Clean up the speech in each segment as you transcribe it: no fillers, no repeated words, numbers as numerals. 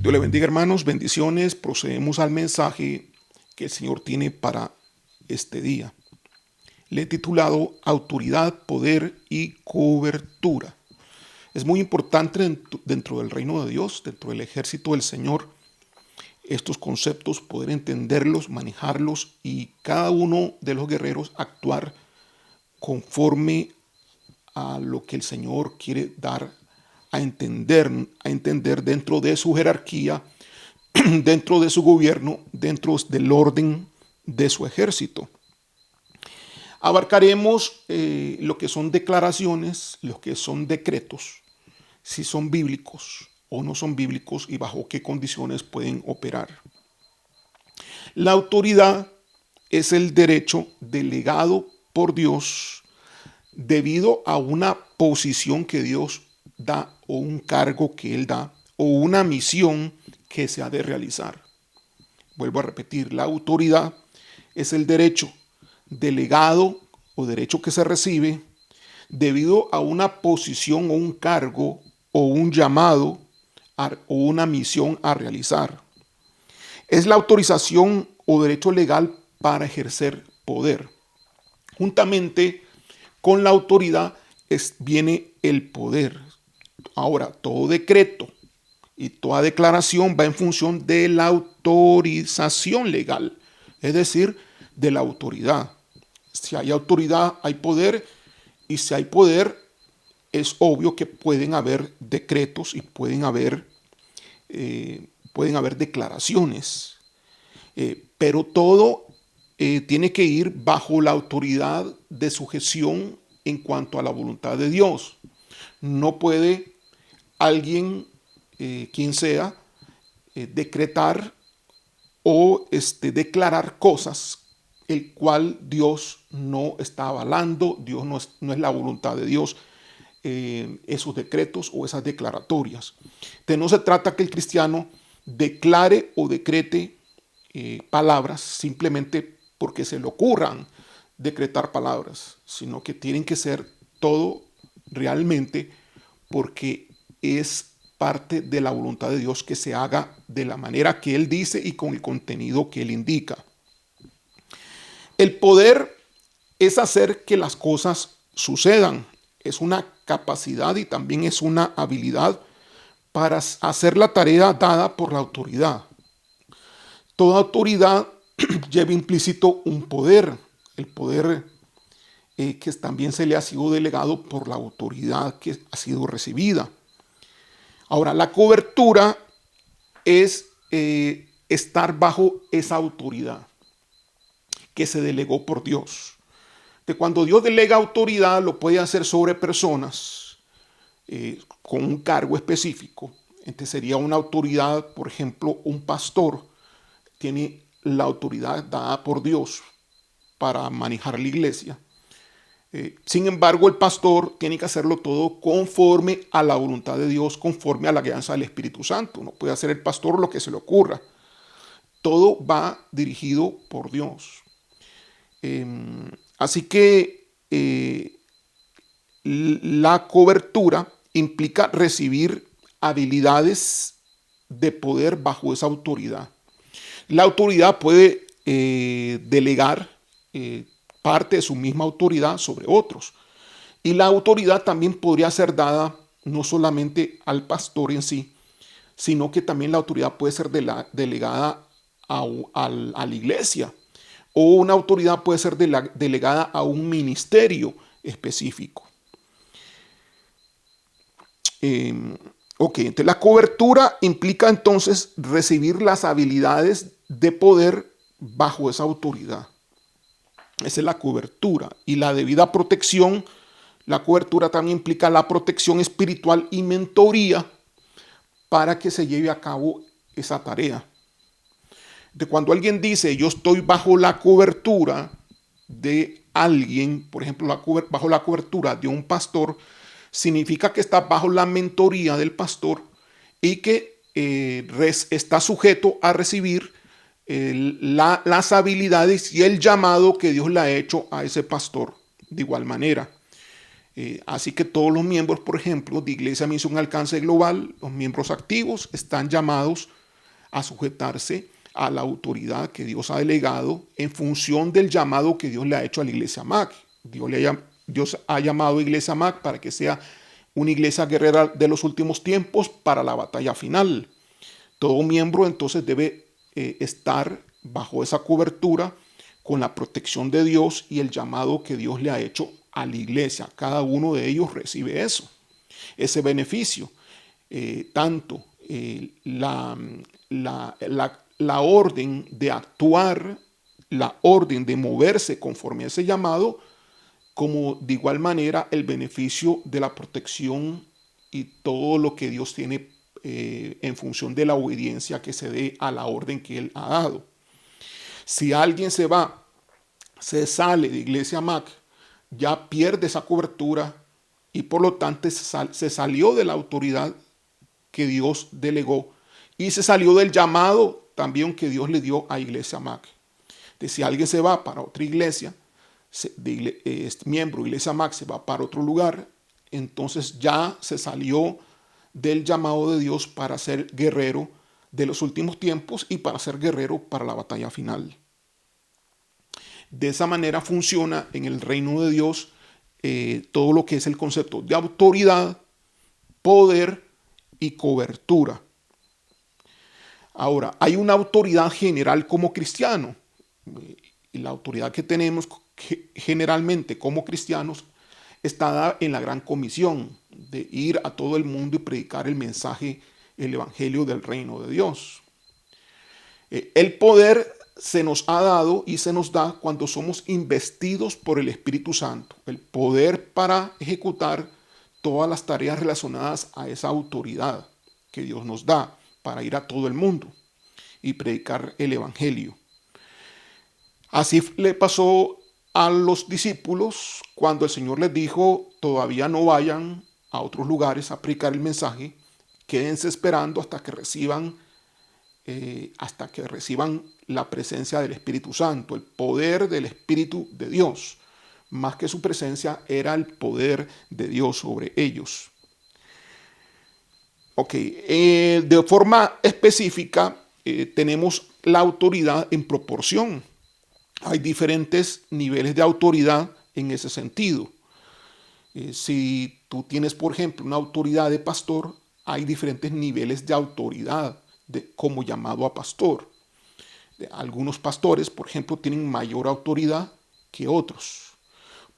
Dios le bendiga, hermanos, bendiciones. Procedemos al mensaje que el Señor tiene para este día. Le he titulado Autoridad, Poder y Cobertura. Es muy importante dentro del reino de Dios, dentro del ejército del Señor, estos conceptos, poder entenderlos, manejarlos y cada uno de los guerreros actuar conforme a lo que el Señor quiere dar a entender dentro de su jerarquía, dentro de su gobierno, dentro del orden de su ejército. Abarcaremos lo que son declaraciones, lo que son decretos, si son bíblicos o no son bíblicos y bajo qué condiciones pueden operar. La autoridad es el derecho delegado por Dios debido a una posición que Dios da o un cargo que Él da o una misión que se ha de realizar. Vuelvo a repetir, la autoridad es el derecho delegado o derecho que se recibe debido a una posición o un cargo o un llamado o una misión a realizar. Es la autorización o derecho legal para ejercer poder. Juntamente con la autoridad viene el poder. Ahora, todo decreto y toda declaración va en función de la autorización legal, es decir, de la autoridad. Si hay autoridad, hay poder, y si hay poder, es obvio que pueden haber decretos y pueden haber declaraciones, pero todo tiene que ir bajo la autoridad de sujeción en cuanto a la voluntad de Dios. No puede alguien, quien sea, decretar o declarar cosas el cual Dios no está avalando. Dios no es la voluntad de Dios, esos decretos o esas declaratorias. Entonces no se trata que el cristiano declare o decrete palabras simplemente porque se le ocurran decretar palabras, sino que tienen que ser todo realmente porque es parte de la voluntad de Dios que se haga de la manera que Él dice y con el contenido que Él indica. El poder es hacer que las cosas sucedan. Es una capacidad y también es una habilidad para hacer la tarea dada por la autoridad. Toda autoridad lleva implícito un poder, el poder que también se le ha sido delegado por la autoridad que ha sido recibida. Ahora, la cobertura es estar bajo esa autoridad que se delegó por Dios. De cuando Dios delega autoridad, lo puede hacer sobre personas con un cargo específico. Entonces sería una autoridad, por ejemplo, un pastor tiene la autoridad dada por Dios para manejar la iglesia. Sin embargo, el pastor tiene que hacerlo todo conforme a la voluntad de Dios, conforme a la guianza del Espíritu Santo. No puede hacer el pastor lo que se le ocurra. Todo va dirigido por Dios. Así que la cobertura implica recibir habilidades de poder bajo esa autoridad. La autoridad puede delegar parte de su misma autoridad sobre otros. Y la autoridad también podría ser dada no solamente al pastor en sí, sino que también la autoridad puede ser delegada a la iglesia, o una autoridad puede ser delegada a un ministerio específico. Entonces la cobertura implica entonces recibir las habilidades de poder bajo esa autoridad. Esa es la cobertura. Y la debida protección, la cobertura también implica la protección espiritual y mentoría para que se lleve a cabo esa tarea. De cuando alguien dice yo estoy bajo la cobertura de alguien, por ejemplo, bajo la cobertura de un pastor, significa que está bajo la mentoría del pastor y que está sujeto a recibir las habilidades y el llamado que Dios le ha hecho a ese pastor de igual manera. Así que todos los miembros, por ejemplo, de Iglesia Misión Alcance Global, los miembros activos, están llamados a sujetarse a la autoridad que Dios ha delegado en función del llamado que Dios le ha hecho a la Iglesia MAC. Dios ha llamado a Iglesia MAC para que sea una iglesia guerrera de los últimos tiempos para la batalla final. Todo miembro entonces debe estar bajo esa cobertura con la protección de Dios y el llamado que Dios le ha hecho a la iglesia. Cada uno de ellos recibe eso, ese beneficio. Tanto la orden de actuar, la orden de moverse conforme a ese llamado, como de igual manera el beneficio de la protección y todo lo que Dios tiene en función de la obediencia que se dé a la orden que Él ha dado. Si alguien se sale de Iglesia MAC, ya pierde esa cobertura y por lo tanto se salió de la autoridad que Dios delegó y se salió del llamado también que Dios le dio a Iglesia MAC. Si alguien se va para otra iglesia, miembro de Iglesia MAC se va para otro lugar, entonces ya se salió del llamado de Dios para ser guerrero de los últimos tiempos y para ser guerrero para la batalla final. De esa manera funciona en el reino de Dios todo lo que es el concepto de autoridad, poder y cobertura. Ahora, hay una autoridad general como cristiano. Y la autoridad que tenemos generalmente como cristianos está dada en la gran comisión de ir a todo el mundo y predicar el mensaje, el evangelio del reino de Dios. El poder se nos ha dado y se nos da cuando somos investidos por el Espíritu Santo. El poder para ejecutar todas las tareas relacionadas a esa autoridad que Dios nos da para ir a todo el mundo y predicar el evangelio. Así le pasó a los discípulos cuando el Señor les dijo: todavía no vayan a otros lugares a predicar el mensaje, quédense esperando hasta que reciban la presencia del Espíritu Santo, el poder del Espíritu de Dios. Más que su presencia, era el poder de Dios sobre ellos. De forma específica, tenemos la autoridad en proporción. Hay diferentes niveles de autoridad en ese sentido. Si tú tienes, por ejemplo, una autoridad de pastor, hay diferentes niveles de autoridad como llamado a pastor. Algunos pastores, por ejemplo, tienen mayor autoridad que otros.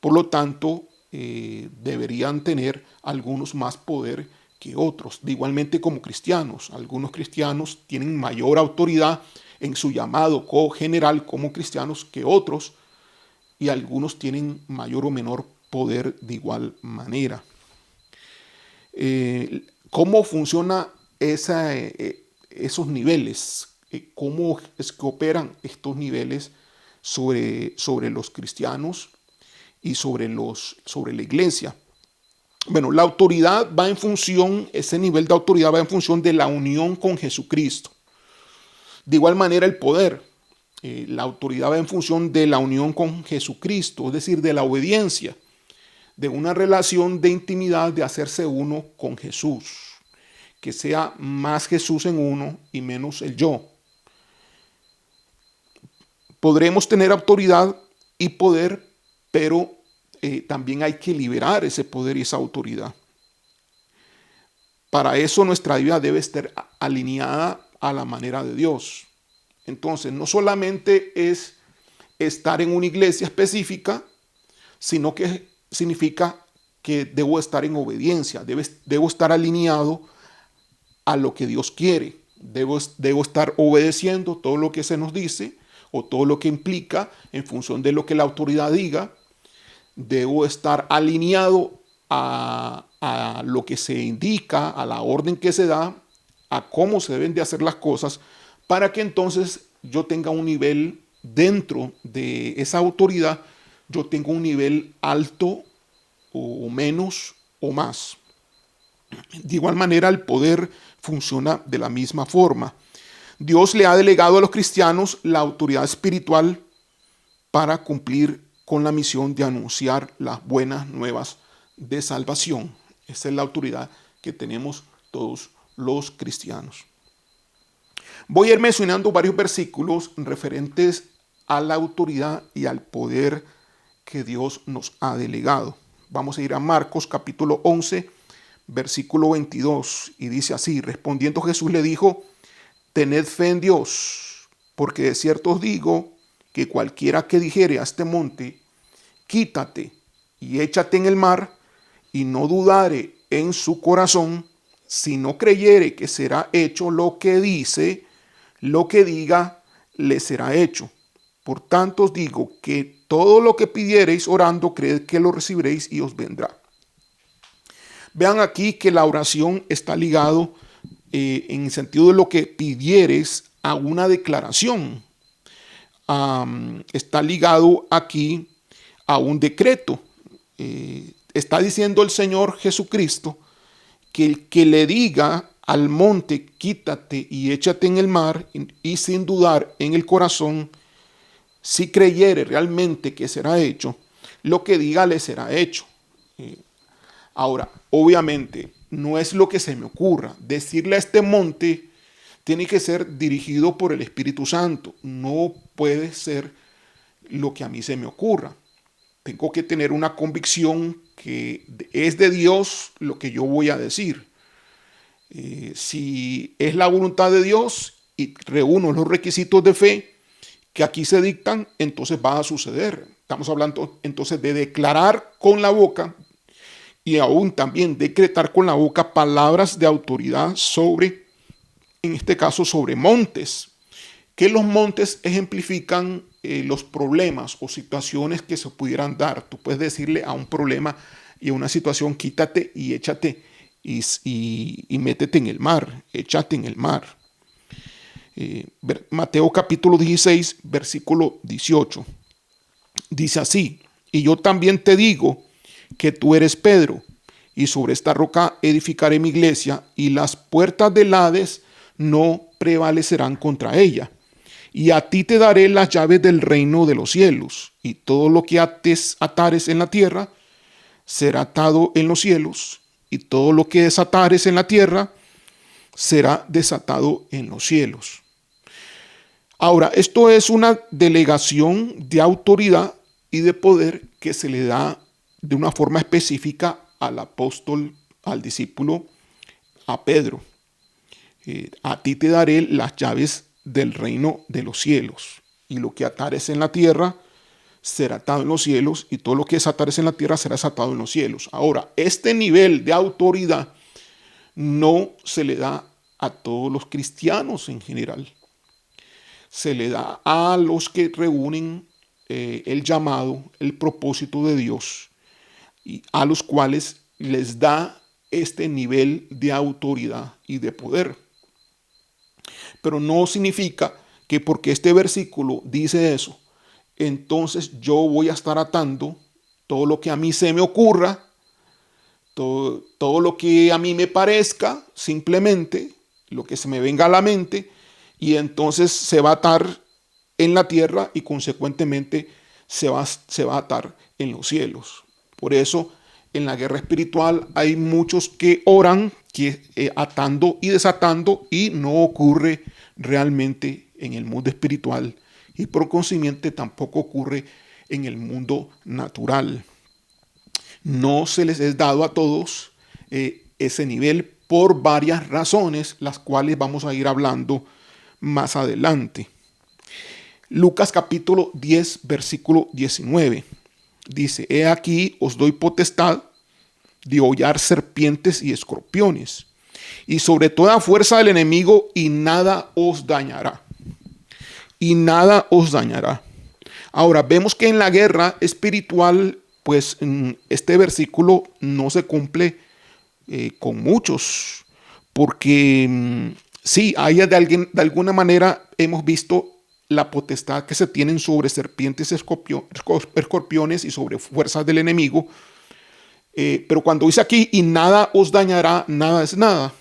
Por lo tanto, deberían tener algunos más poder que otros. Igualmente como cristianos, algunos cristianos tienen mayor autoridad en su llamado general como cristianos que otros, y algunos tienen mayor o menor poder de igual manera. ¿Cómo funciona esos niveles? ¿Cómo es que operan estos niveles sobre los cristianos y sobre la iglesia? Bueno, la autoridad va en función, ese nivel de autoridad va en función de la unión con Jesucristo. De igual manera el poder, la autoridad va en función de la unión con Jesucristo, es decir, de la obediencia, de una relación de intimidad, de hacerse uno con Jesús, que sea más Jesús en uno y menos el yo. Podremos tener autoridad y poder, pero también hay que liberar ese poder y esa autoridad. Para eso nuestra vida debe estar alineada a la manera de Dios. Entonces, no solamente es estar en una iglesia específica, sino que significa que debo estar en obediencia, debo estar alineado a lo que Dios quiere. Debo estar obedeciendo todo lo que se nos dice o todo lo que implica en función de lo que la autoridad diga. Debo estar alineado a lo que se indica, a la orden que se da, a cómo se deben de hacer las cosas, para que entonces yo tenga un nivel dentro de esa autoridad, yo tengo un nivel alto o menos o más. De igual manera, el poder funciona de la misma forma. Dios le ha delegado a los cristianos la autoridad espiritual para cumplir con la misión de anunciar las buenas nuevas de salvación. Esa es la autoridad que tenemos todos los cristianos. Voy a ir mencionando varios versículos referentes a la autoridad y al poder que Dios nos ha delegado. Vamos a ir a Marcos capítulo 11, versículo 22, y dice así: respondiendo Jesús le dijo: tened fe en Dios, porque de cierto os digo que cualquiera que dijere a este monte, quítate y échate en el mar, y no dudare en su corazón, si no creyere que será hecho lo que dice, lo que diga, le será hecho. Por tanto os digo que todo lo que pidiereis orando, creed que lo recibiréis y os vendrá. Vean aquí que la oración está ligado en el sentido de lo que pidieres a una declaración. Está ligado aquí a un decreto. Está diciendo el Señor Jesucristo que el que le diga al monte, quítate y échate en el mar, y sin dudar en el corazón, si creyere realmente que será hecho, lo que diga le será hecho. Ahora, obviamente, no es lo que se me ocurra. Decirle a este monte tiene que ser dirigido por el Espíritu Santo. No puede ser lo que a mí se me ocurra. Tengo que tener una convicción que es de Dios lo que yo voy a decir. Si es la voluntad de Dios y reúno los requisitos de fe que aquí se dictan, entonces va a suceder. Estamos hablando entonces de declarar con la boca y aún también decretar con la boca palabras de autoridad sobre, en este caso, sobre montes. Que los montes ejemplifican los problemas o situaciones que se pudieran dar. Tú puedes decirle a un problema y a una situación: quítate y échate y métete en el mar, échate en el mar. Mateo capítulo 16, versículo 18. Dice así: y yo también te digo que tú eres Pedro, y sobre esta roca edificaré mi iglesia, y las puertas del Hades no prevalecerán contra ella. Y a ti te daré las llaves del reino de los cielos, y todo lo que atares en la tierra será atado en los cielos, y todo lo que desatares en la tierra será desatado en los cielos. Ahora, esto es una delegación de autoridad y de poder que se le da de una forma específica al apóstol, al discípulo, a Pedro. A ti te daré las llaves del reino de los cielos, y lo que atares en la tierra será atado en los cielos, y todo lo que desatares en la tierra será desatado en los cielos. Ahora, este nivel de autoridad no se le da a todos los cristianos en general. Se le da a los que reúnen el llamado, el propósito de Dios, y a los cuales les da este nivel de autoridad y de poder. Pero no significa que porque este versículo dice eso, entonces yo voy a estar atando todo lo que a mí se me ocurra, todo lo que a mí me parezca, simplemente lo que se me venga a la mente, y entonces se va a atar en la tierra y consecuentemente se va a atar en los cielos. Por eso en la guerra espiritual hay muchos que oran atando y desatando, y no ocurre realmente en el mundo espiritual, y por consiguiente tampoco ocurre en el mundo natural. No se les es dado a todos ese nivel por varias razones, las cuales vamos a ir hablando más adelante. Lucas capítulo 10, versículo 19. Dice: he aquí os doy potestad de hollar serpientes y escorpiones, y sobre toda fuerza del enemigo, y nada os dañará. Y nada os dañará. Ahora, vemos que en la guerra espiritual, pues este versículo no se cumple con muchos, porque sí, de alguna manera hemos visto la potestad que se tienen sobre serpientes, escorpiones y sobre fuerzas del enemigo. Pero cuando dice aquí, y nada os dañará, nada es nada,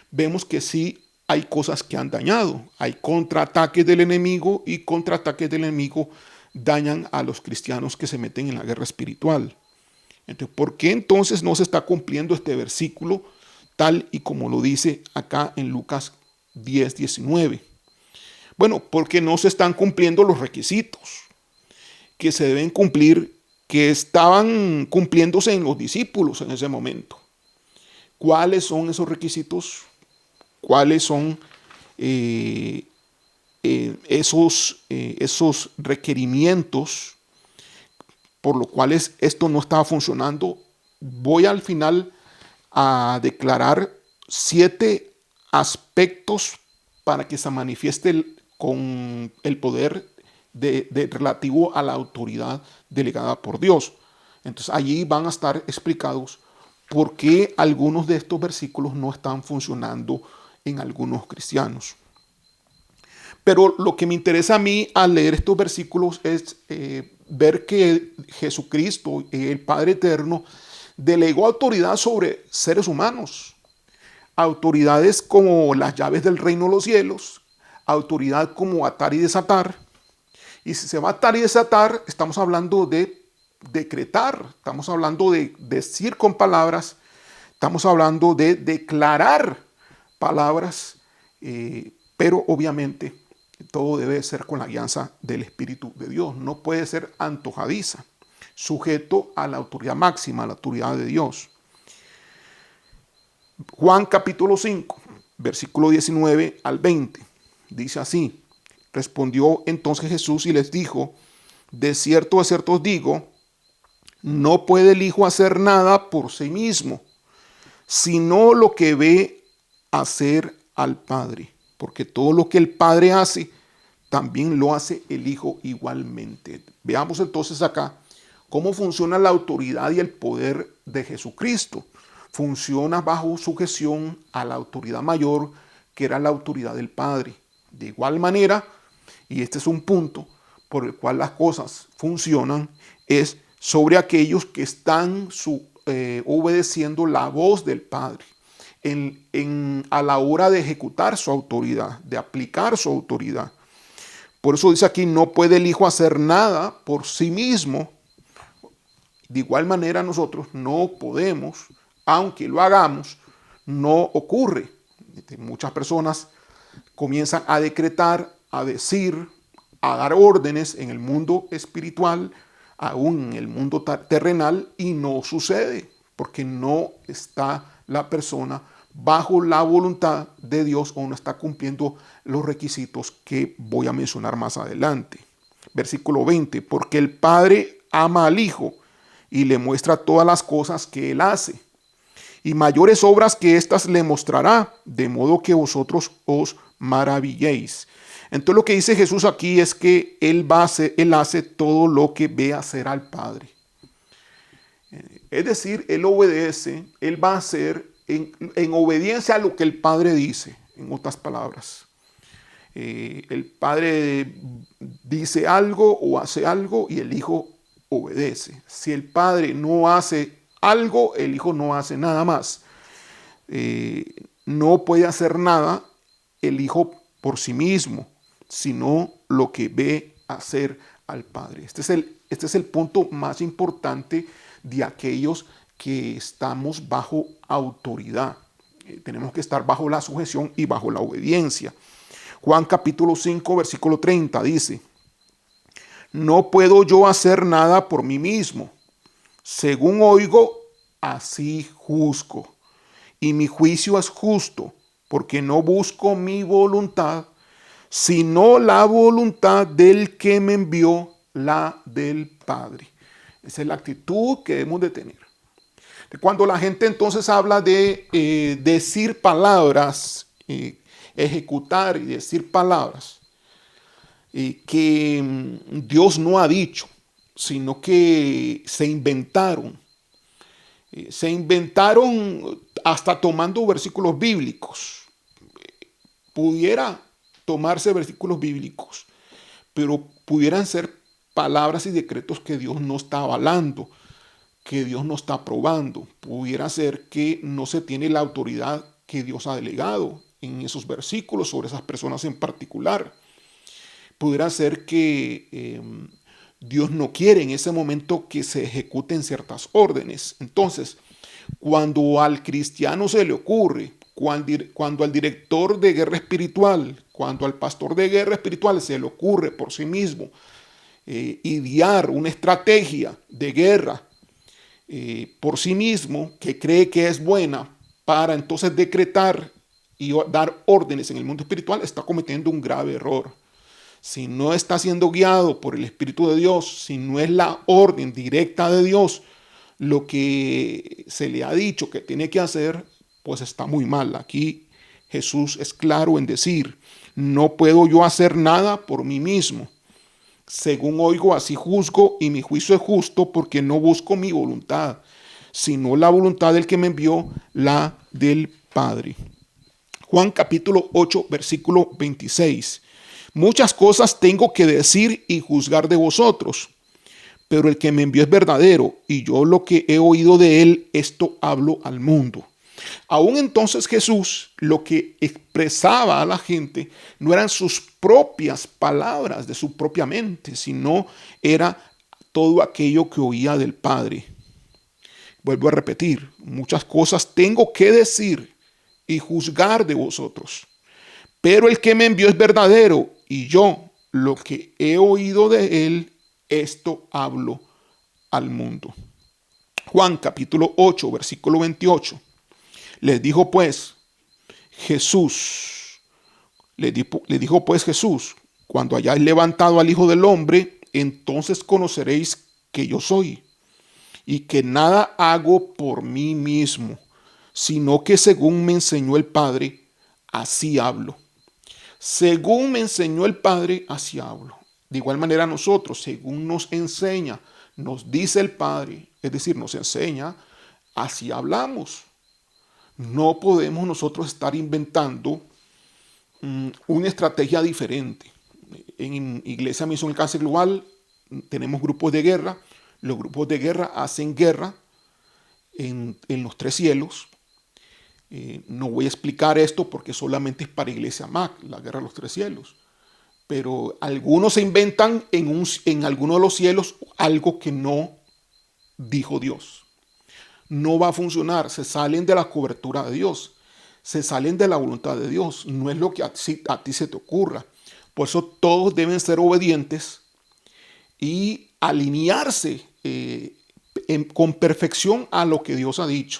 vemos que sí hay cosas que han dañado. Hay contraataques del enemigo, y contraataques del enemigo dañan a los cristianos que se meten en la guerra espiritual. Entonces, ¿por qué entonces no se está cumpliendo este versículo tal y como lo dice acá en Lucas 10:19? Bueno, porque no se están cumpliendo los requisitos que se deben cumplir, que estaban cumpliéndose en los discípulos en ese momento. ¿Cuáles son esos requisitos? ¿Cuáles son eh, esos requerimientos por los cuales esto no estaba funcionando? Voy al final a declarar 7 aspectos para que se manifieste con el poder relativo a la autoridad delegada por Dios. Entonces allí van a estar explicados por qué algunos de estos versículos no están funcionando en algunos cristianos. Pero lo que me interesa a mí al leer estos versículos es ver que Jesucristo, el Padre Eterno, delegó autoridad sobre seres humanos. Autoridades como las llaves del reino de los cielos, autoridad como atar y desatar. Y si se va a atar y desatar, estamos hablando de decretar, estamos hablando de decir con palabras, estamos hablando de declarar palabras, pero obviamente todo debe ser con la guianza del Espíritu de Dios. No puede ser antojadiza, sujeto a la autoridad máxima, a la autoridad de Dios. Juan capítulo 5, versículo 19 al 20, dice así: respondió entonces Jesús y les dijo, de cierto os digo, no puede el Hijo hacer nada por sí mismo, sino lo que ve hacer al Padre, porque todo lo que el Padre hace, también lo hace el Hijo igualmente. Veamos entonces acá cómo funciona la autoridad y el poder de Jesucristo. Funciona bajo sujeción a la autoridad mayor, que era la autoridad del Padre. De igual manera, y este es un punto por el cual las cosas funcionan, es sobre aquellos que están obedeciendo la voz del Padre a la hora de ejecutar su autoridad, de aplicar su autoridad. Por eso dice aquí, no puede el Hijo hacer nada por sí mismo. De igual manera nosotros no podemos, aunque lo hagamos, no ocurre. Muchas personas comienzan a decretar, a decir, a dar órdenes en el mundo espiritual, aún en el mundo terrenal, y no sucede, porque no está la persona bajo la voluntad de Dios o no está cumpliendo los requisitos que voy a mencionar más adelante. Versículo 20, porque el Padre ama al Hijo y le muestra todas las cosas que Él hace, y mayores obras que éstas le mostrará, de modo que vosotros os maravilléis. Entonces lo que dice Jesús aquí es que Él hace todo lo que ve hacer al Padre. Es decir, Él obedece, Él va a hacer en obediencia a lo que el Padre dice, en otras palabras. El Padre dice algo o hace algo y el Hijo obedece. Si el Padre no hace algo, el Hijo no hace nada más. No puede hacer nada el Hijo por sí mismo, sino lo que ve hacer al Padre. Este es el punto más importante de aquellos que estamos bajo autoridad. Tenemos que estar bajo la sujeción y bajo la obediencia. Juan capítulo 5, versículo 30 dice, no puedo yo hacer nada por mí mismo. Según oigo, así juzgo. Y mi juicio es justo, porque no busco mi voluntad, sino la voluntad del que me envió, la del Padre. Esa es la actitud que debemos de tener. Cuando la gente entonces habla de decir palabras, ejecutar y decir palabras que Dios no ha dicho, sino que se inventaron. Se inventaron hasta tomando versículos bíblicos. Pudiera tomarse versículos bíblicos, pero pudieran ser palabras y decretos que Dios no está avalando, que Dios no está aprobando. Pudiera ser que no se tiene la autoridad que Dios ha delegado en esos versículos sobre esas personas en particular. Pudiera ser que Dios no quiere en ese momento que se ejecuten ciertas órdenes. Entonces, cuando al cristiano se le ocurre, cuando al director de guerra espiritual, cuando al pastor de guerra espiritual se le ocurre por sí mismo idear una estrategia de guerra por sí mismo que cree que es buena para entonces decretar y dar órdenes en el mundo espiritual, está cometiendo un grave error. Si no está siendo guiado por el Espíritu de Dios, si no es la orden directa de Dios, lo que se le ha dicho que tiene que hacer, pues está muy mal. Aquí Jesús es claro en decir, no puedo yo hacer nada por mí mismo. Según oigo, así juzgo, y mi juicio es justo, porque no busco mi voluntad, sino la voluntad del que me envió, la del Padre. Juan capítulo 8, versículo 26. Muchas cosas tengo que decir y juzgar de vosotros, pero el que me envió es verdadero, y yo lo que he oído de él, esto hablo al mundo. Aún entonces Jesús lo que expresaba a la gente no eran sus propias palabras de su propia mente, sino era todo aquello que oía del Padre. Vuelvo a repetir, muchas cosas tengo que decir y juzgar de vosotros, pero el que me envió es verdadero, y yo lo que he oído de él, esto hablo al mundo. Juan capítulo 8, versículo 28. Les dijo pues Jesús, le dijo pues Jesús, cuando hayáis levantado al Hijo del Hombre, entonces conoceréis que yo soy, y que nada hago por mí mismo, sino que según me enseñó el Padre, así hablo. Según me enseñó el Padre, así hablo. De igual manera nosotros, según nos enseña, nos dice el Padre, es decir, nos enseña, así hablamos. No podemos nosotros estar inventando una estrategia diferente. En Iglesia Misión Alcance Global tenemos grupos de guerra. Los grupos de guerra hacen guerra en los tres cielos. No voy a explicar esto porque solamente es para Iglesia MAC, la guerra de los tres cielos. Pero algunos se inventan en alguno de los cielos algo que no dijo Dios. No va a funcionar, se salen de la cobertura de Dios, se salen de la voluntad de Dios, no es lo que a ti se te ocurra. Por eso todos deben ser obedientes y alinearse con perfección a lo que Dios ha dicho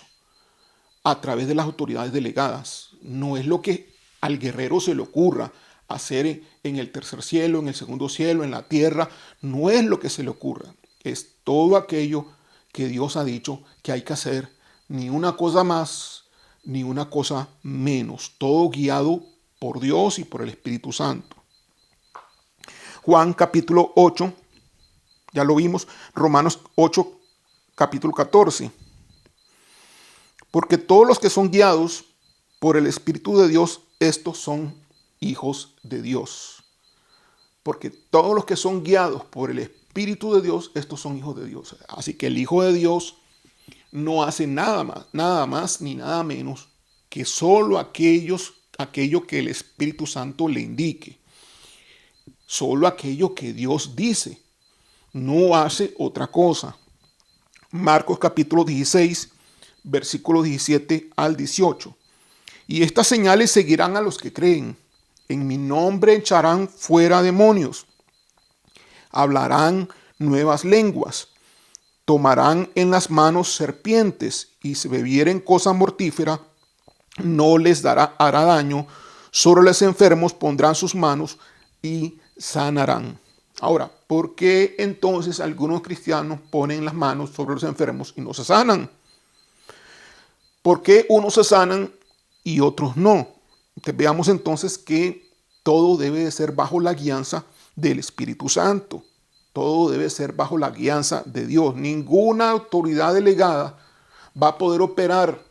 a través de las autoridades delegadas. No es lo que al guerrero se le ocurra hacer en el tercer cielo, en el segundo cielo, en la tierra. No es lo que se le ocurra. Es todo aquello que Dios ha dicho que hay que hacer. Ni una cosa más, ni una cosa menos. Todo guiado por Dios y por el Espíritu Santo. Juan capítulo 8, ya lo vimos. Romanos 8, capítulo 14. Porque todos los que son guiados por el Espíritu de Dios, estos son hijos de Dios. Porque todos los que son guiados por el Espíritu de Dios, estos son hijos de Dios. Así que el Hijo de Dios no hace nada más ni nada menos que solo aquello que el Espíritu Santo le indique. Solo aquello que Dios dice. No hace otra cosa. Marcos capítulo 16, versículos 17 al 18. Y estas señales seguirán a los que creen. En mi nombre echarán fuera demonios. Hablarán nuevas lenguas. Tomarán en las manos serpientes. Y si bebieren cosa mortífera, no les hará daño. Sobre los enfermos pondrán sus manos y sanarán. Ahora, ¿por qué entonces algunos cristianos ponen las manos sobre los enfermos y no se sanan? ¿Por qué unos se sanan y otros no? Veamos entonces que todo debe de ser bajo la guianza del Espíritu Santo. Todo debe ser bajo la guianza de Dios. Ninguna autoridad delegada va a poder operar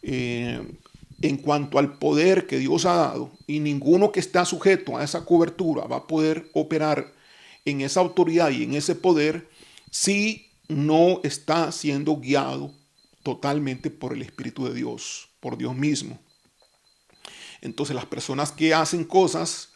en cuanto al poder que Dios ha dado, y ninguno que está sujeto a esa cobertura va a poder operar en esa autoridad y en ese poder si no está siendo guiado totalmente por el Espíritu de Dios, por Dios mismo. Entonces las personas que hacen cosas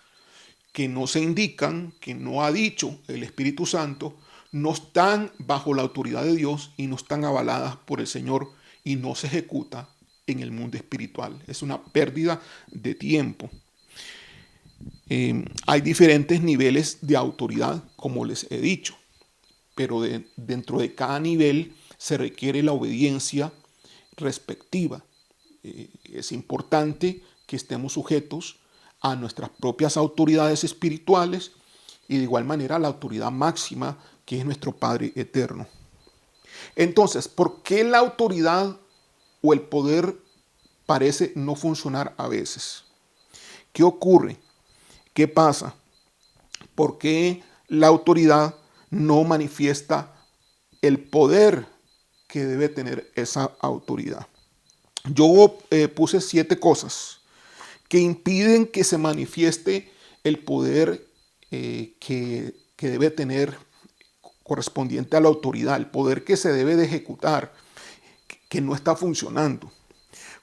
que no se indican, que no ha dicho el Espíritu Santo, no están bajo la autoridad de Dios y no están avaladas por el Señor y no se ejecuta en el mundo espiritual. Es una pérdida de tiempo. Hay diferentes niveles de autoridad, como les he dicho, pero dentro de cada nivel se requiere la obediencia respectiva. Es importante que estemos sujetos a nuestras propias autoridades espirituales y de igual manera a la autoridad máxima que es nuestro Padre eterno. Entonces, ¿por qué la autoridad o el poder parece no funcionar a veces? ¿Qué ocurre? ¿Qué pasa? ¿Por qué la autoridad no manifiesta el poder que debe tener esa autoridad? Yo puse 7 cosas que impiden que se manifieste el poder que debe tener correspondiente a la autoridad, el poder que se debe de ejecutar, que no está funcionando.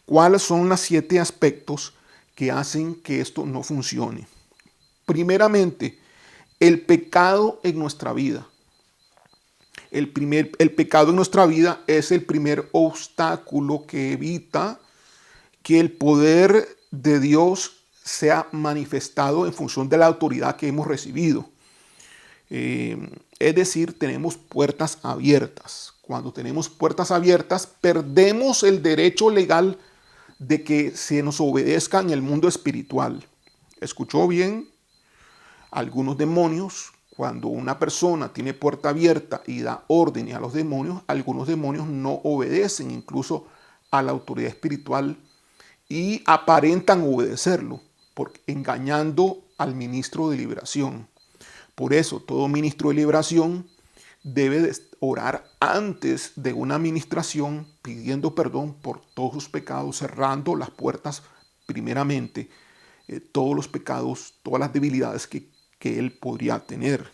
¿Cuáles son los 7 aspectos que hacen que esto no funcione? Primeramente, el pecado en nuestra vida. El pecado en nuestra vida es el primer obstáculo que evita que el poder de Dios sea manifestado en función de la autoridad que hemos recibido. Es decir, tenemos puertas abiertas. Cuando tenemos puertas abiertas, perdemos el derecho legal de que se nos obedezca en el mundo espiritual. ¿Escuchó bien? Algunos demonios, cuando una persona tiene puerta abierta y da órdenes a los demonios, algunos demonios no obedecen incluso a la autoridad espiritual y aparentan obedecerlo, engañando al ministro de liberación. Por eso, todo ministro de liberación debe de orar antes de una administración, pidiendo perdón por todos sus pecados, cerrando las puertas primeramente, todos los pecados, todas las debilidades que él podría tener.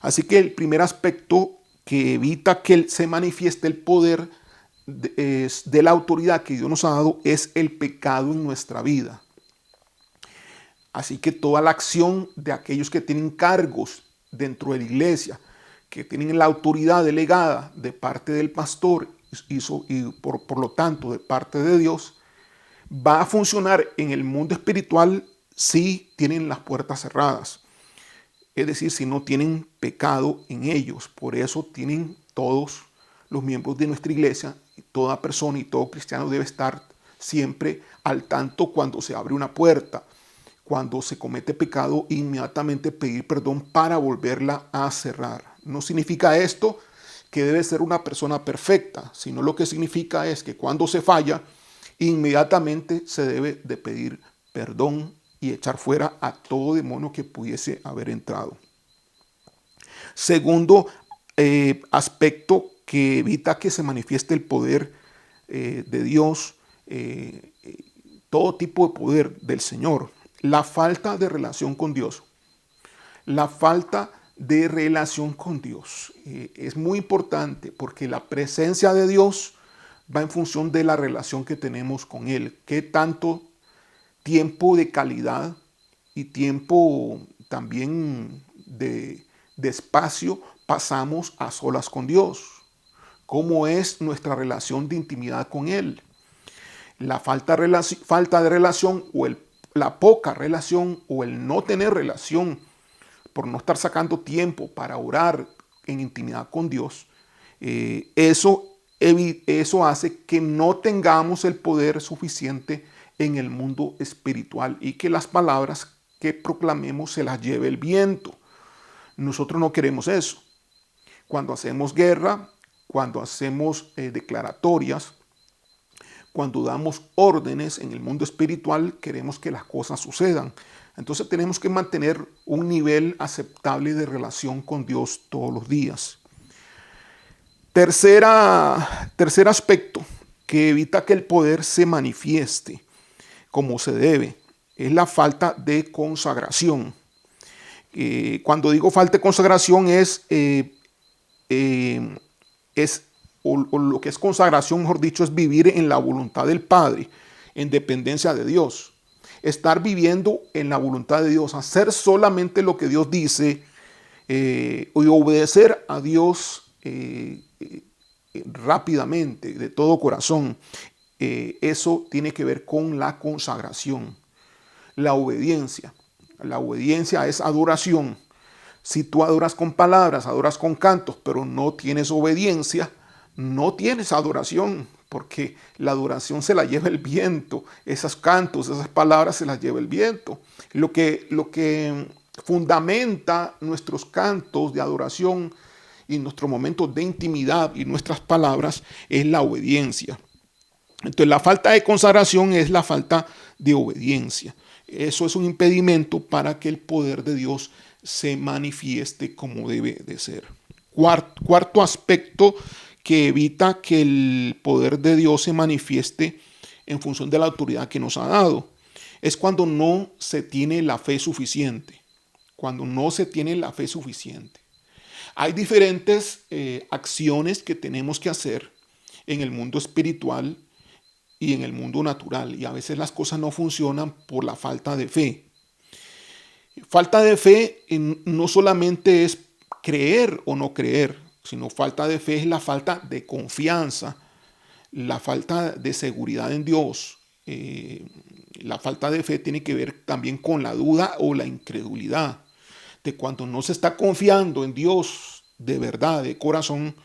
Así que el primer aspecto que evita que se manifieste el poder de la autoridad que Dios nos ha dado es el pecado en nuestra vida. Así que toda la acción de aquellos que tienen cargos dentro de la iglesia, que tienen la autoridad delegada de parte del pastor y por lo tanto de parte de Dios, va a funcionar en el mundo espiritual si tienen las puertas cerradas. Es decir, si no tienen pecado en ellos. Por eso tienen todos los miembros de nuestra iglesia, y toda persona y todo cristiano debe estar siempre al tanto cuando se abre una puerta. Cuando se comete pecado, inmediatamente pedir perdón para volverla a cerrar. No significa esto que debe ser una persona perfecta, sino lo que significa es que cuando se falla, inmediatamente se debe de pedir perdón y echar fuera a todo demonio que pudiese haber entrado. Segundo aspecto que evita que se manifieste el poder de Dios, todo tipo de poder del Señor, la falta de relación con Dios. La falta de relación con Dios es muy importante porque la presencia de Dios va en función de la relación que tenemos con Él. ¿Qué tanto tiempo de calidad y tiempo también de espacio pasamos a solas con Dios? ¿Cómo es nuestra relación de intimidad con Él? La falta de relación o la poca relación o el no tener relación por no estar sacando tiempo para orar en intimidad con Dios, eso hace que no tengamos el poder suficiente en el mundo espiritual y que las palabras que proclamemos se las lleve el viento. Nosotros no queremos eso. Cuando hacemos guerra, cuando hacemos declaratorias, cuando damos órdenes en el mundo espiritual, queremos que las cosas sucedan. Entonces tenemos que mantener un nivel aceptable de relación con Dios todos los días. Tercer aspecto que evita que el poder se manifieste como se debe es la falta de consagración. Cuando digo falta de consagración o lo que es consagración, mejor dicho, es vivir en la voluntad del Padre, en dependencia de Dios. Estar viviendo en la voluntad de Dios, hacer solamente lo que Dios dice, y obedecer a Dios rápidamente, de todo corazón. Eso tiene que ver con la consagración, la obediencia. La obediencia es adoración. Si tú adoras con palabras, adoras con cantos, pero no tienes obediencia, no tienes adoración, porque la adoración se la lleva el viento. Esos cantos, esas palabras se las lleva el viento. Lo que fundamenta nuestros cantos de adoración y nuestros momentos de intimidad y nuestras palabras es la obediencia. Entonces la falta de consagración es la falta de obediencia. Eso es un impedimento para que el poder de Dios se manifieste como debe de ser. Cuarto aspecto que evita que el poder de Dios se manifieste en función de la autoridad que nos ha dado es cuando no se tiene la fe suficiente. Cuando no se tiene la fe suficiente. Hay diferentes acciones que tenemos que hacer en el mundo espiritual y en el mundo natural. Y a veces las cosas no funcionan por la falta de fe. Falta de fe no solamente es creer o no creer, sino falta de fe es la falta de confianza, la falta de seguridad en Dios. La falta de fe tiene que ver también con la duda o la incredulidad. De cuando no se está confiando en Dios de verdad, de corazón,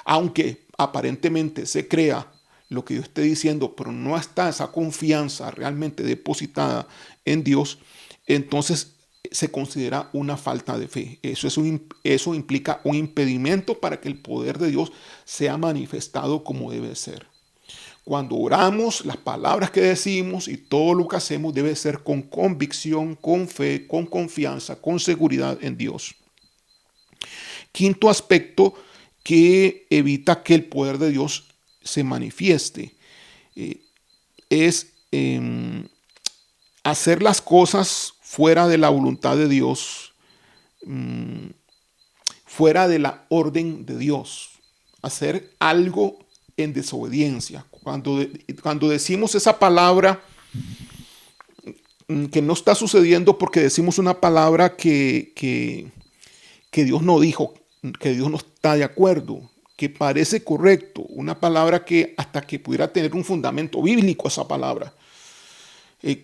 aunque aparentemente se crea lo que Dios esté diciendo, pero no está esa confianza realmente depositada en Dios, entonces se considera una falta de fe. Eso implica un impedimento para que el poder de Dios sea manifestado como debe ser. Cuando oramos, las palabras que decimos y todo lo que hacemos debe ser con convicción, con fe, con confianza, con seguridad en Dios. Quinto aspecto que evita que el poder de Dios se manifieste es hacer las cosas fuera de la voluntad de Dios, fuera de la orden de Dios, hacer algo en desobediencia. Cuando decimos esa palabra que no está sucediendo porque decimos una palabra que Dios no dijo, que Dios no está de acuerdo, que parece correcto, una palabra que hasta que pudiera tener un fundamento bíblico esa palabra.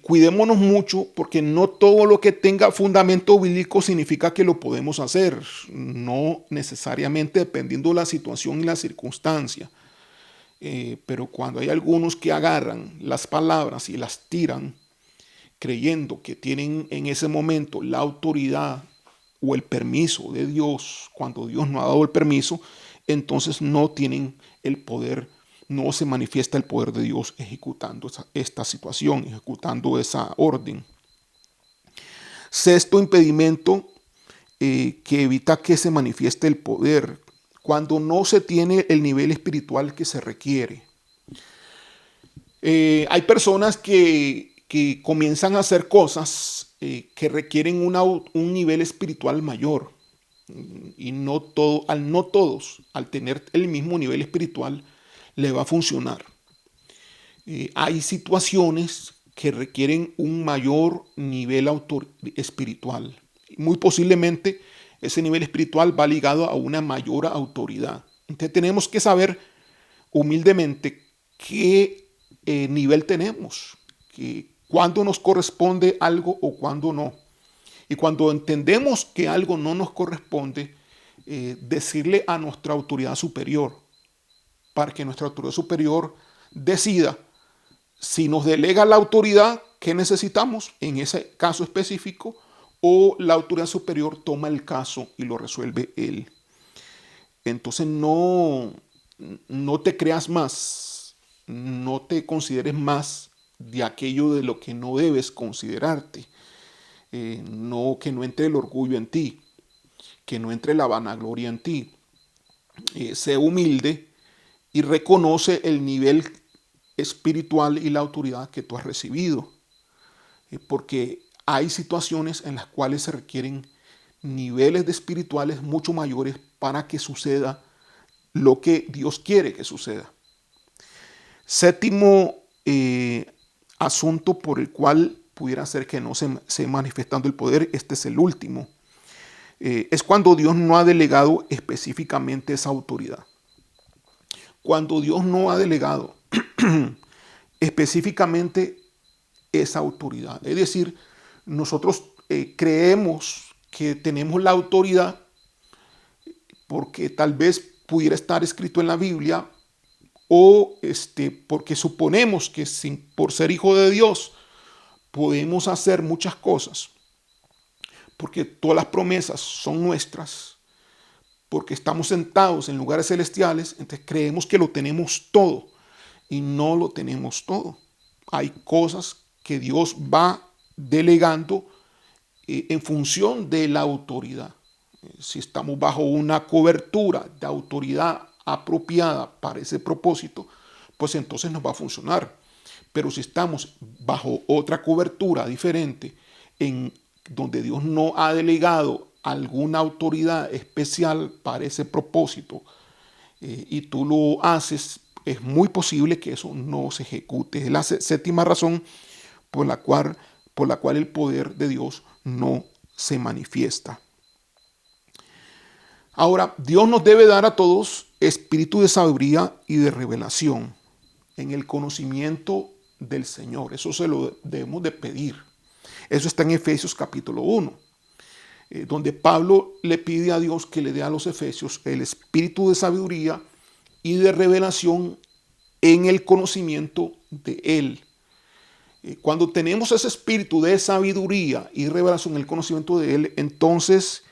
Cuidémonos mucho porque no todo lo que tenga fundamento bíblico significa que lo podemos hacer, no necesariamente dependiendo de la situación y la circunstancia. Pero cuando hay algunos que agarran las palabras y las tiran creyendo que tienen en ese momento la autoridad o el permiso de Dios, cuando Dios no ha dado el permiso, entonces no tienen el poder, no se manifiesta el poder de Dios ejecutando esta situación, ejecutando esa orden. Sexto impedimento que evita que se manifieste el poder, cuando no se tiene el nivel espiritual que se requiere. Hay personas que comienzan a hacer cosas que requieren un nivel espiritual mayor. Y no todos, al tener el mismo nivel espiritual, le va a funcionar. Hay situaciones que requieren un mayor nivel espiritual. Muy posiblemente ese nivel espiritual va ligado a una mayor autoridad. Entonces tenemos que saber humildemente qué nivel tenemos, cuándo nos corresponde algo o cuándo no. Y cuando entendemos que algo no nos corresponde, decirle a nuestra autoridad superior, para que nuestra autoridad superior decida si nos delega la autoridad que necesitamos en ese caso específico o la autoridad superior toma el caso y lo resuelve él. Entonces no te creas más, no te consideres más de aquello de lo que no debes considerarte. Que no entre el orgullo en ti, que no entre la vanagloria en ti. Sé humilde y reconoce el nivel espiritual y la autoridad que tú has recibido. Porque hay situaciones en las cuales se requieren niveles de espirituales mucho mayores para que suceda lo que Dios quiere que suceda. Séptimo asunto por el cual pudiera ser que no se manifestando el poder, este es el último. es cuando Dios no ha delegado específicamente esa autoridad. Cuando Dios no ha delegado específicamente esa autoridad. Es decir, nosotros creemos que tenemos la autoridad porque tal vez pudiera estar escrito en la Biblia o porque suponemos que por ser hijo de Dios podemos hacer muchas cosas, porque todas las promesas son nuestras, porque estamos sentados en lugares celestiales, entonces creemos que lo tenemos todo y no lo tenemos todo. Hay cosas que Dios va delegando en función de la autoridad. Si estamos bajo una cobertura de autoridad apropiada para ese propósito, pues entonces nos va a funcionar. Pero si estamos bajo otra cobertura diferente, en donde Dios no ha delegado alguna autoridad especial para ese propósito, y tú lo haces, es muy posible que eso no se ejecute. Es la séptima razón por la cual el poder de Dios no se manifiesta. Ahora, Dios nos debe dar a todos espíritu de sabiduría y de revelación en el conocimiento del Señor. Eso se lo debemos de pedir. Eso está en Efesios capítulo 1, donde Pablo le pide a Dios que le dé a los efesios el espíritu de sabiduría y de revelación en el conocimiento de Él. Cuando tenemos ese espíritu de sabiduría y revelación en el conocimiento de Él, entonces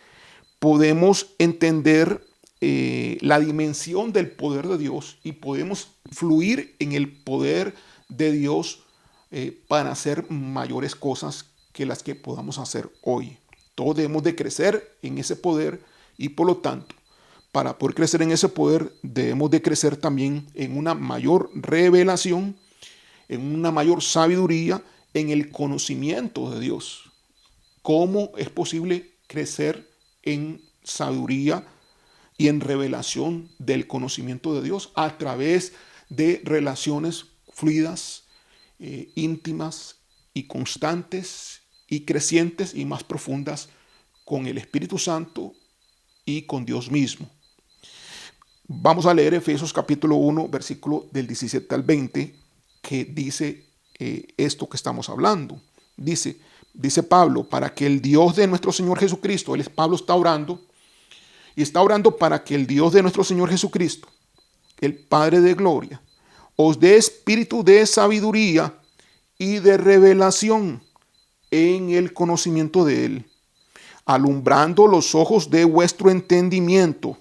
podemos entender la dimensión del poder de Dios y podemos fluir en el poder de Dios para hacer mayores cosas que las que podamos hacer hoy. Todos debemos de crecer en ese poder y por lo tanto, para poder crecer en ese poder, debemos de crecer también en una mayor revelación, en una mayor sabiduría, en el conocimiento de Dios. ¿Cómo es posible crecer en sabiduría y en revelación del conocimiento de Dios? A través de relaciones fluidas, íntimas y constantes y crecientes y más profundas con el Espíritu Santo y con Dios mismo. Vamos a leer Efesios capítulo 1, versículo del 17 al 20, que dice esto que estamos hablando. Dice Pablo, para que el Dios de nuestro Señor Jesucristo, Pablo está orando, y está orando para que el Dios de nuestro Señor Jesucristo, el Padre de gloria, os dé espíritu de sabiduría y de revelación en el conocimiento de Él, alumbrando los ojos de vuestro entendimiento.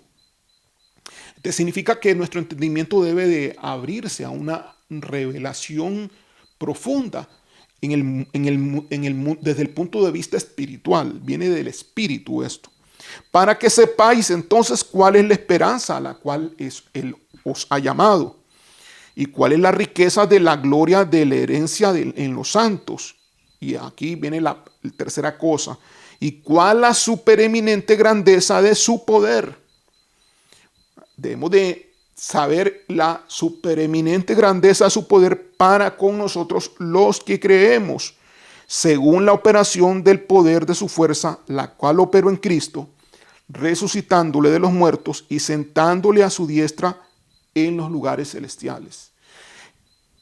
Esto significa que nuestro entendimiento debe de abrirse a una revelación profunda desde el punto de vista espiritual. Viene del espíritu esto. Para que sepáis entonces cuál es la esperanza a la cual Él os ha llamado y cuál es la riqueza de la gloria de la herencia en los santos. Y aquí viene la tercera cosa. Y cuál la supereminente grandeza de su poder. Debemos de saber la supereminente grandeza de su poder para con nosotros los que creemos, según la operación del poder de su fuerza, la cual operó en Cristo, resucitándole de los muertos y sentándole a su diestra en los lugares celestiales.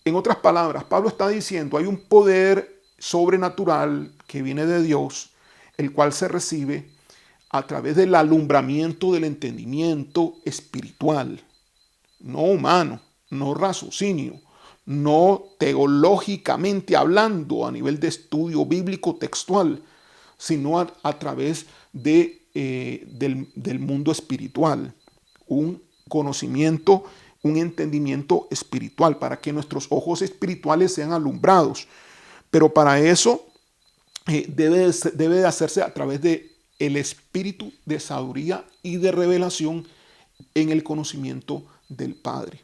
En otras palabras, Pablo está diciendo, hay un poder sobrenatural que viene de Dios, el cual se recibe a través del alumbramiento del entendimiento espiritual, no humano, no raciocinio, no teológicamente hablando a nivel de estudio bíblico textual, sino a través del mundo espiritual, un conocimiento, un entendimiento espiritual, para que nuestros ojos espirituales sean alumbrados. Pero para eso debe de hacerse a través de el espíritu de sabiduría y de revelación en el conocimiento del Padre.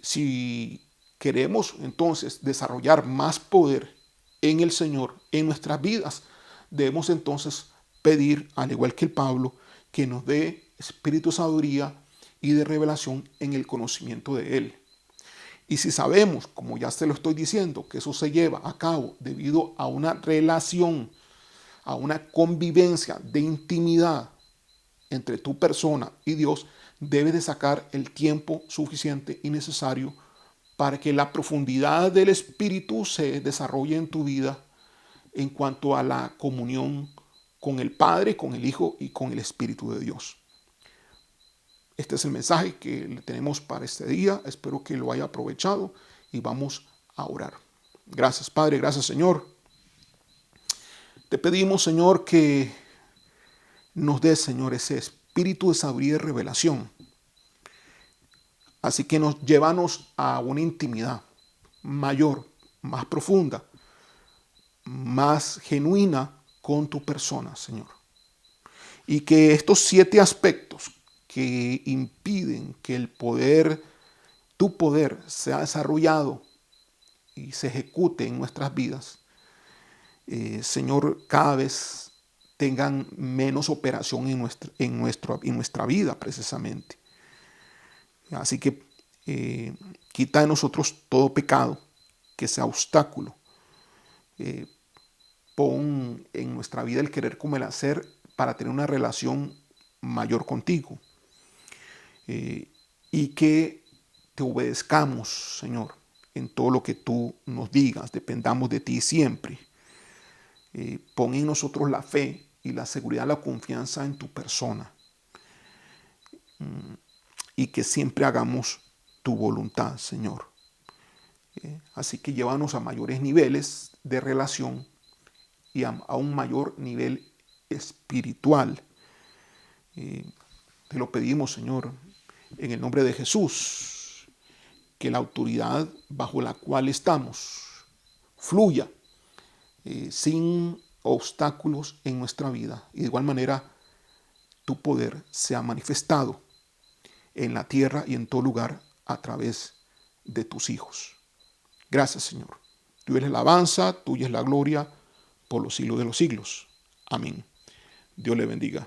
Si queremos entonces desarrollar más poder en el Señor, en nuestras vidas, debemos entonces pedir, al igual que el Pablo, que nos dé espíritu de sabiduría y de revelación en el conocimiento de Él. Y si sabemos, como ya se lo estoy diciendo, que eso se lleva a cabo debido a una relación a una convivencia de intimidad entre tu persona y Dios, debes de sacar el tiempo suficiente y necesario para que la profundidad del Espíritu se desarrolle en tu vida en cuanto a la comunión con el Padre, con el Hijo y con el Espíritu de Dios. Este es el mensaje que le tenemos para este día. Espero que lo haya aprovechado y vamos a orar. Gracias, Padre. Gracias, Señor. Te pedimos, Señor, que nos des, Señor, ese espíritu de sabiduría y revelación. Así que llévanos a una intimidad mayor, más profunda, más genuina con tu persona, Señor. Y que estos 7 aspectos que impiden que tu poder sea desarrollado y se ejecute en nuestras vidas, Señor, cada vez tengan menos operación en nuestra vida precisamente. Así que quita de nosotros todo pecado que sea obstáculo. Pon en nuestra vida el querer como el hacer para tener una relación mayor contigo. Y que te obedezcamos, Señor, en todo lo que tú nos digas. Dependamos de ti siempre. Pon en nosotros la fe y la seguridad, la confianza en tu persona. Y que siempre hagamos tu voluntad, Señor. Así que llévanos a mayores niveles de relación y a un mayor nivel espiritual. Te lo pedimos, Señor, en el nombre de Jesús, que la autoridad bajo la cual estamos fluya sin obstáculos en nuestra vida. Y de igual manera, tu poder sea manifestado en la tierra y en todo lugar a través de tus hijos. Gracias, Señor. Tuya es la alabanza, tuya es la gloria por los siglos de los siglos. Amén. Dios le bendiga.